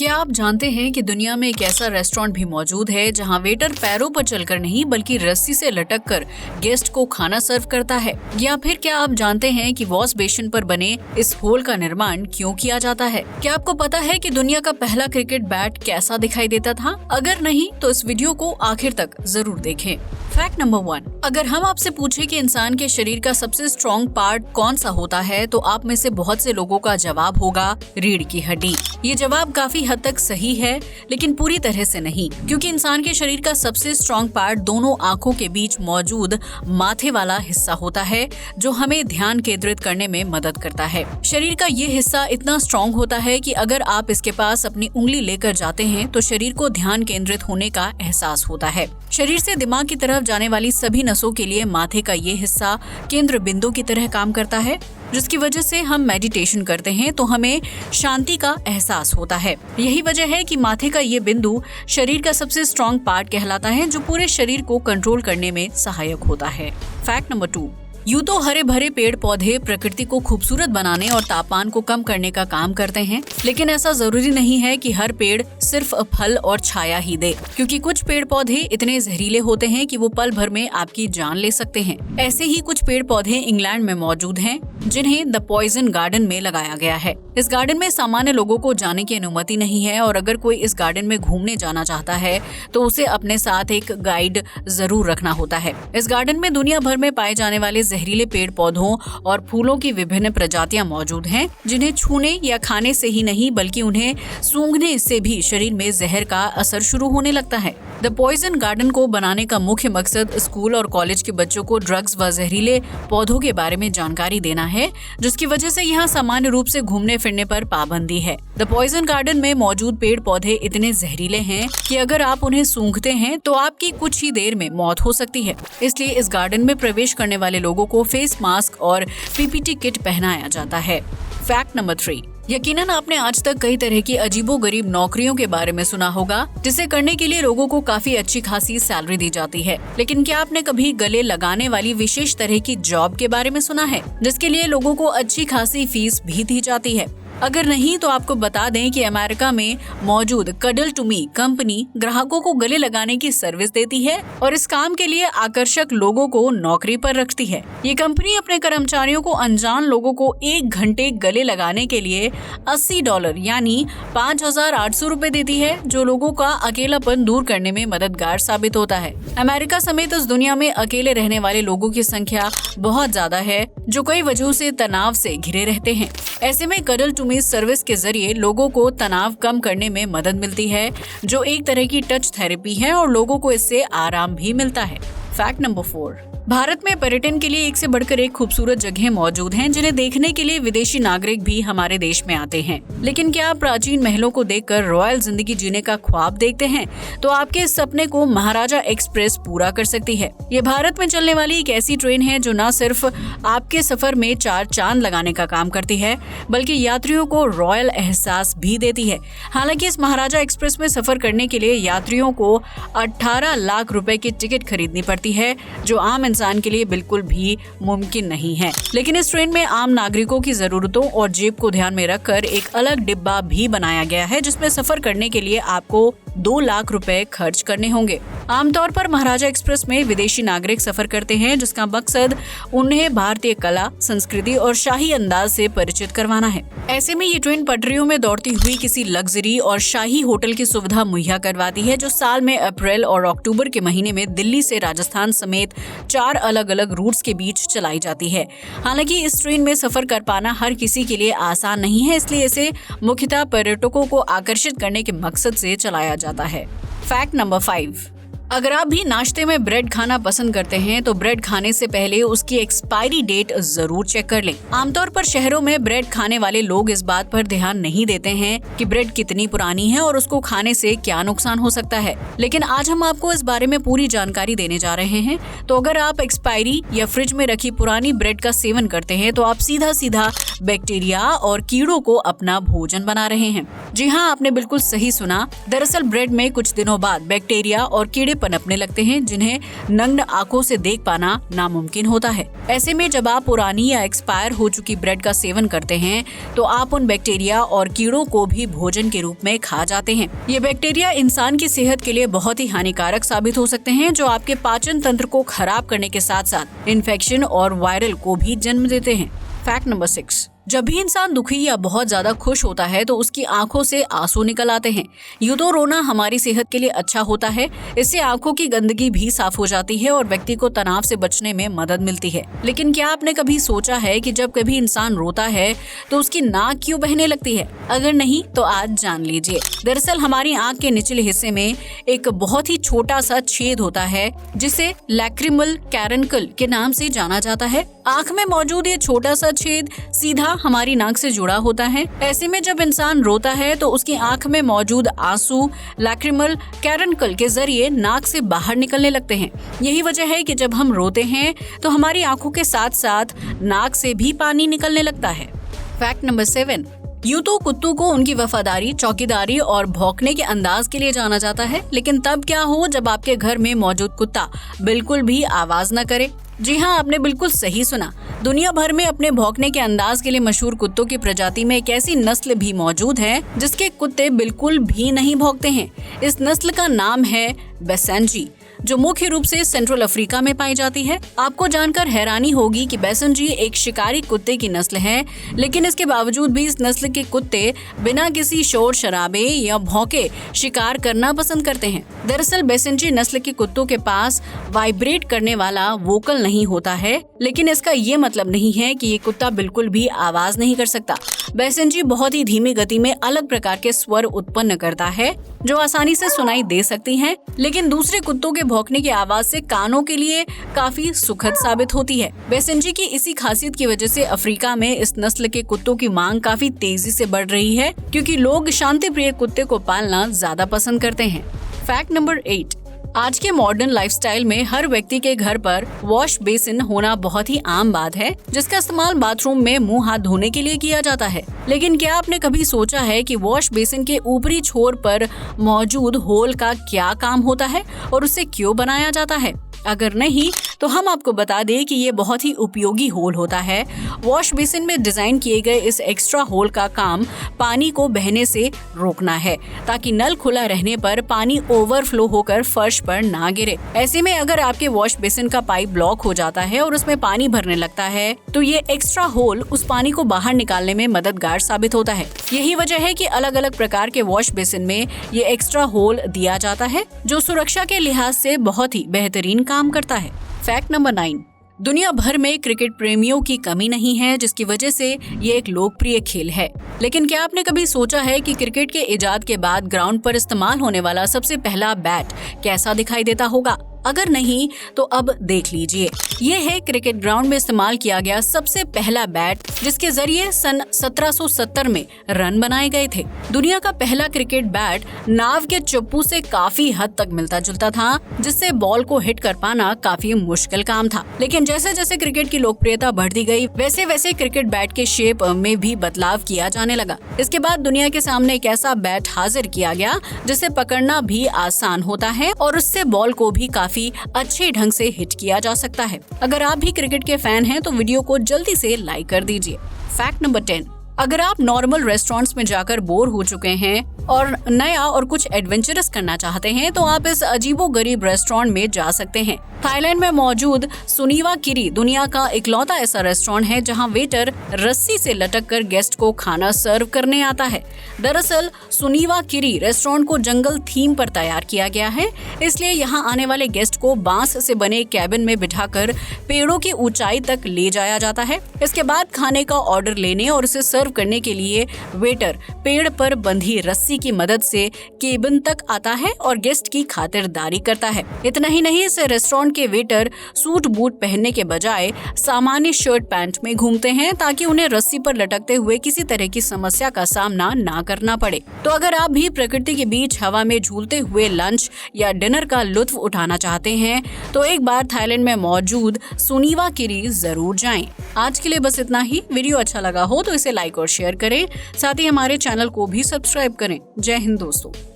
क्या आप जानते हैं कि दुनिया में एक ऐसा रेस्टोरेंट भी मौजूद है जहां वेटर पैरों पर चलकर नहीं बल्कि रस्सी से लटक कर गेस्ट को खाना सर्व करता है? या फिर क्या आप जानते हैं कि वॉश बेसिन पर बने इस होल का निर्माण क्यों किया जाता है? क्या आपको पता है कि दुनिया का पहला क्रिकेट बैट कैसा दिखाई देता था? अगर नहीं तो इस वीडियो को आखिर तक जरूर देखें। फैक्ट नंबर 1, अगर हम आपसे पूछे कि इंसान के शरीर का सबसे स्ट्रॉन्ग पार्ट कौन सा होता है तो आप में से बहुत से लोगों का जवाब होगा रीढ़ की हड्डी। ये जवाब काफी हद तक सही है, लेकिन पूरी तरह से नहीं, क्योंकि इंसान के शरीर का सबसे स्ट्रॉन्ग पार्ट दोनों आंखों के बीच मौजूद माथे वाला हिस्सा होता है, जो हमें ध्यान केंद्रित करने में मदद करता है। शरीर का ये हिस्सा इतना स्ट्रॉन्ग होता है कि अगर आप इसके पास अपनी उंगली लेकर जाते हैं तो शरीर को ध्यान केंद्रित होने का एहसास होता है। शरीर से दिमाग की तरफ जाने वाली सभी नसों के लिए माथे का ये हिस्सा केंद्र बिंदु की तरह काम करता है, जिसकी वजह से हम मेडिटेशन करते हैं तो हमें शांति का एहसास होता है। यही वजह है कि माथे का ये बिंदु शरीर का सबसे स्ट्रॉन्ग पार्ट कहलाता है, जो पूरे शरीर को कंट्रोल करने में सहायक होता है। फैक्ट नंबर 2, यूं तो हरे भरे पेड़ पौधे प्रकृति को खूबसूरत बनाने और तापमान को कम करने का काम करते हैं, लेकिन ऐसा जरूरी नहीं है कि हर पेड़ सिर्फ फल और छाया ही दे, क्योंकि कुछ पेड़ पौधे इतने जहरीले होते हैं कि वो पल भर में आपकी जान ले सकते हैं। ऐसे ही कुछ पेड़ पौधे इंग्लैंड में मौजूद हैं, जिन्हें द पॉइजन गार्डन में लगाया गया है। इस गार्डन में सामान्य लोगों को जाने की अनुमति नहीं है, और अगर कोई इस गार्डन में घूमने जाना चाहता है तो उसे अपने साथ एक गाइड जरूर रखना होता है। इस गार्डन में दुनिया भर में पाए जाने वाले जहरीले पेड़ पौधों और फूलों की विभिन्न प्रजातियां मौजूद हैं, जिन्हें छूने या खाने से ही नहीं बल्कि उन्हें सूंघने से भी शरीर में जहर का असर शुरू होने लगता है। द पॉइजन गार्डन को बनाने का मुख्य मकसद स्कूल और कॉलेज के बच्चों को ड्रग्स व जहरीले पौधों के बारे में जानकारी देना है, जिसकी वजह से यहाँ सामान्य रूप से घूमने फिरने पर पाबंदी है। द पॉइजन गार्डन में मौजूद पेड़ पौधे इतने जहरीले हैं कि अगर आप उन्हें सूंघते हैं तो आपकी कुछ ही देर में मौत हो सकती है। इसलिए इस गार्डन में प्रवेश करने वाले लोगों को फेस मास्क और पीपीटी किट पहनाया जाता है। फैक्ट नंबर 3, यकीनन आपने आज तक कई तरह की अजीबोगरीब नौकरियों के बारे में सुना होगा, जिसे करने के लिए लोगों को काफी अच्छी खासी सैलरी दी जाती है। लेकिन क्या आपने कभी गले लगाने वाली विशेष तरह की जॉब के बारे में सुना है, जिसके लिए लोगों को अच्छी खासी फीस भी दी जाती है? अगर नहीं तो आपको बता दें कि अमेरिका में मौजूद कडल टू मी कंपनी ग्राहकों को गले लगाने की सर्विस देती है और इस काम के लिए आकर्षक लोगों को नौकरी पर रखती है। ये कंपनी अपने कर्मचारियों को अनजान लोगों को 1 घंटे गले लगाने के लिए $80 यानी 5,800 रुपए देती है, जो लोगों का अकेलापन दूर करने में मददगार साबित होता है। अमेरिका समेत इस दुनिया में अकेले रहने वाले लोगों की संख्या बहुत ज्यादा है, जो कई वजहों से तनाव से घिरे रहते हैं। ऐसे में कडल टू मी सर्विस के जरिए लोगों को तनाव कम करने में मदद मिलती है, जो एक तरह की टच थेरेपी है और लोगों को इससे आराम भी मिलता है। फैक्ट नंबर 4, भारत में पर्यटन के लिए एक से बढ़कर एक खूबसूरत जगह मौजूद हैं, जिन्हें देखने के लिए विदेशी नागरिक भी हमारे देश में आते हैं। लेकिन क्या आप प्राचीन महलों को देखकर रॉयल जिंदगी जीने का ख्वाब देखते हैं, तो आपके इस सपने को महाराजा एक्सप्रेस पूरा कर सकती है। ये भारत में चलने वाली एक ऐसी ट्रेन है जो न सिर्फ आपके सफर में 4 चांद लगाने का काम करती है, बल्कि यात्रियों को रॉयल एहसास भी देती है। हालांकि इस महाराजा एक्सप्रेस में सफर करने के लिए यात्रियों को 18 लाख रुपए की टिकट खरीदनी पड़ती है, जो आम इंसान के लिए बिल्कुल भी मुमकिन नहीं है। लेकिन इस ट्रेन में आम नागरिकों की जरूरतों और जेब को ध्यान में रखकर एक अलग डिब्बा भी बनाया गया है, जिसमें सफर करने के लिए आपको 2 लाख रुपए खर्च करने होंगे। आमतौर पर महाराजा एक्सप्रेस में विदेशी नागरिक सफर करते हैं, जिसका मकसद उन्हें भारतीय कला, संस्कृति और शाही अंदाज से परिचित करवाना है। ऐसे में ये ट्रेन पटरियों में दौड़ती हुई किसी लग्जरी और शाही होटल की सुविधा मुहैया करवाती है, जो साल में अप्रैल और अक्टूबर के महीने में दिल्ली से राजस्थान समेत 4 अलग अलग रूट्स के बीच चलाई जाती है। हालांकि इस ट्रेन में सफर कर पाना हर किसी के लिए आसान नहीं है, इसलिए इसे मुख्यतः पर्यटकों को आकर्षित करने के मकसद से चलाया जाता है। फैक्ट नंबर 5, अगर आप भी नाश्ते में ब्रेड खाना पसंद करते हैं तो ब्रेड खाने से पहले उसकी एक्सपायरी डेट जरूर चेक कर लें। आमतौर पर शहरों में ब्रेड खाने वाले लोग इस बात पर ध्यान नहीं देते हैं कि ब्रेड कितनी पुरानी है और उसको खाने से क्या नुकसान हो सकता है, लेकिन आज हम आपको इस बारे में पूरी जानकारी देने जा रहे हैं। तो अगर आप एक्सपायरी या फ्रिज में रखी पुरानी ब्रेड का सेवन करते हैं तो आप सीधा सीधा बैक्टीरिया और कीड़ों को अपना भोजन बना रहे हैं। जी हाँ, आपने बिल्कुल सही सुना। दरअसल ब्रेड में कुछ दिनों बाद बैक्टीरिया और कीड़े पनपने लगते हैं जिन्हें नग्न आंखों से देख पाना नामुमकिन होता है। ऐसे में जब आप पुरानी या एक्सपायर हो चुकी ब्रेड का सेवन करते हैं तो आप उन बैक्टीरिया और कीड़ों को भी भोजन के रूप में खा जाते हैं। ये बैक्टीरिया इंसान की सेहत के लिए बहुत ही हानिकारक साबित हो सकते हैं, जो आपके पाचन तंत्र को खराब करने के साथ साथ इन्फेक्शन और वायरल को भी जन्म देते हैं। फैक्ट नंबर 6, जब भी इंसान दुखी या बहुत ज्यादा खुश होता है तो उसकी आंखों से आंसू निकल आते हैं। यूं तो रोना हमारी सेहत के लिए अच्छा होता है, इससे आंखों की गंदगी भी साफ हो जाती है और व्यक्ति को तनाव से बचने में मदद मिलती है। लेकिन क्या आपने कभी सोचा है कि जब कभी इंसान रोता है तो उसकी नाक क्यों बहने लगती है? अगर नहीं तो आज जान लीजिए। दरअसल हमारी आंख के निचले हिस्से में एक बहुत ही छोटा सा छेद होता है जिसे लैक्रिमल कैरंकल के नाम से जाना जाता है। आंख में मौजूद ये छोटा सा छेद सीधा हमारी नाक से जुड़ा होता है। ऐसे में जब इंसान रोता है तो उसकी आंख में मौजूद आंसू लैक्रिमल कैरंकल के जरिए नाक से बाहर निकलने लगते हैं। यही वजह है कि जब हम रोते हैं तो हमारी आंखों के साथ साथ नाक से भी पानी निकलने लगता है। फैक्ट नंबर 7, यूं तो कुत्तों को उनकी वफादारी, चौकीदारी और भौंकने के अंदाज के लिए जाना जाता है, लेकिन तब क्या हो जब आपके घर में मौजूद कुत्ता बिल्कुल भी आवाज न करे। जी हाँ, आपने बिल्कुल सही सुना। दुनिया भर में अपने भौंकने के अंदाज के लिए मशहूर कुत्तों की प्रजाति में एक ऐसी नस्ल भी मौजूद है जिसके कुत्ते बिल्कुल भी नहीं भौंकते हैं। इस नस्ल का नाम है बैसेनजी, जो मुख्य रूप से सेंट्रल अफ्रीका में पाई जाती है। आपको जानकर हैरानी होगी कि बैसेनजी एक शिकारी कुत्ते की नस्ल है, लेकिन इसके बावजूद भी इस नस्ल के कुत्ते बिना किसी शोर शराबे या भौंके शिकार करना पसंद करते हैं। दरअसल बैसेनजी नस्ल के कुत्तों के पास वाइब्रेट करने वाला वोकल नहीं होता है, लेकिन इसका ये मतलब नहीं है कि ये कुत्ता बिल्कुल भी आवाज नहीं कर सकता। बैसेनजी बहुत ही धीमी गति में अलग प्रकार के स्वर उत्पन्न करता है जो आसानी से सुनाई दे सकती हैं, लेकिन दूसरे कुत्तों के भौंकने की आवाज से कानों के लिए काफी सुखद साबित होती है। बैसेनजी की इसी खासियत की वजह से अफ्रीका में इस नस्ल के कुत्तों की मांग काफी तेजी से बढ़ रही है, क्योंकि लोग शांति प्रिय कुत्ते को पालना ज्यादा पसंद करते हैं। फैक्ट नंबर 8, आज के मॉडर्न लाइफस्टाइल में हर व्यक्ति के घर पर वॉश बेसिन होना बहुत ही आम बात है, जिसका इस्तेमाल बाथरूम में मुंह हाथ धोने के लिए किया जाता है। लेकिन क्या आपने कभी सोचा है कि वॉश बेसिन के ऊपरी छोर पर मौजूद होल का क्या काम होता है और उसे क्यों बनाया जाता है? अगर नहीं तो हम आपको बता दें कि ये बहुत ही उपयोगी होल होता है। वॉश बेसिन में डिजाइन किए गए इस एक्स्ट्रा होल का काम पानी को बहने से रोकना है, ताकि नल खुला रहने पर पानी ओवरफ्लो होकर फर्श पर ना गिरे। ऐसे में अगर आपके वॉश बेसिन का पाइप ब्लॉक हो जाता है और उसमें पानी भरने लगता है तो ये एक्स्ट्रा होल उस पानी को बाहर निकालने में मददगार साबित होता है। यही वजह है कि अलग अलग प्रकार के वॉश बेसिन में ये एक्स्ट्रा होल दिया जाता है, जो सुरक्षा के लिहाज से बहुत ही बेहतरीन काम करता है। फैक्ट नंबर 9, दुनिया भर में क्रिकेट प्रेमियों की कमी नहीं है, जिसकी वजह से ये एक लोकप्रिय खेल है। लेकिन क्या आपने कभी सोचा है कि क्रिकेट के इजाद के बाद ग्राउंड पर इस्तेमाल होने वाला सबसे पहला बैट कैसा दिखाई देता होगा? अगर नहीं तो अब देख लीजिए। ये है क्रिकेट ग्राउंड में इस्तेमाल किया गया सबसे पहला बैट, जिसके जरिए सन 1770 में रन बनाए गए थे। दुनिया का पहला क्रिकेट बैट नाव के चप्पू से काफी हद तक मिलता जुलता था, जिससे बॉल को हिट कर पाना काफी मुश्किल काम था। लेकिन जैसे जैसे क्रिकेट की लोकप्रियता बढ़ती गई, वैसे वैसे क्रिकेट बैट के शेप में भी बदलाव किया जाने लगा। इसके बाद दुनिया के सामने एक ऐसा बैट हाजिर किया गया जिसे पकड़ना भी आसान होता है और उससे बॉल को भी काफी अच्छे ढंग से हिट किया जा सकता है। अगर आप भी क्रिकेट के फैन हैं तो वीडियो को जल्दी से लाइक कर दीजिए। फैक्ट नंबर 10, अगर आप नॉर्मल रेस्टोरेंट्स में जाकर बोर हो चुके हैं और नया और कुछ एडवेंचरस करना चाहते हैं तो आप इस अजीबोगरीब रेस्टोरेंट में जा सकते हैं। थाईलैंड में मौजूद सुनीवा किरी दुनिया का इकलौता ऐसा रेस्टोरेंट है जहां वेटर रस्सी से लटक कर गेस्ट को खाना सर्व करने आता है। दरअसल सुनीवा किरी रेस्टोरेंट को जंगल थीम पर तैयार किया गया है, इसलिए यहां आने वाले गेस्ट को बांस से बने कैबिन में बिठाकर पेड़ों की ऊंचाई तक ले जाया जाता है। इसके बाद खाने का ऑर्डर लेने और उसे सर्व करने के लिए वेटर पेड़ पर बंधी रस्सी की मदद से केबिन तक आता है और गेस्ट की खातिरदारी करता है। इतना ही नहीं, इस रेस्टोरेंट के वेटर सूट बूट पहनने के बजाय सामान्य शर्ट पैंट में घूमते हैं, ताकि उन्हें रस्सी पर लटकते हुए किसी तरह की समस्या का सामना ना करना पड़े। तो अगर आप भी प्रकृति के बीच हवा में झूलते हुए लंच या डिनर का लुत्फ उठाना चाहते हैं तो एक बार थाईलैंड में मौजूद सुनीवा किरी जरूर जाएं। आज के लिए बस इतना ही। वीडियो अच्छा लगा हो तो इसे लाइक और शेयर करें, साथ ही हमारे चैनल को भी सब्सक्राइब करें। जय हिंद दोस्तों।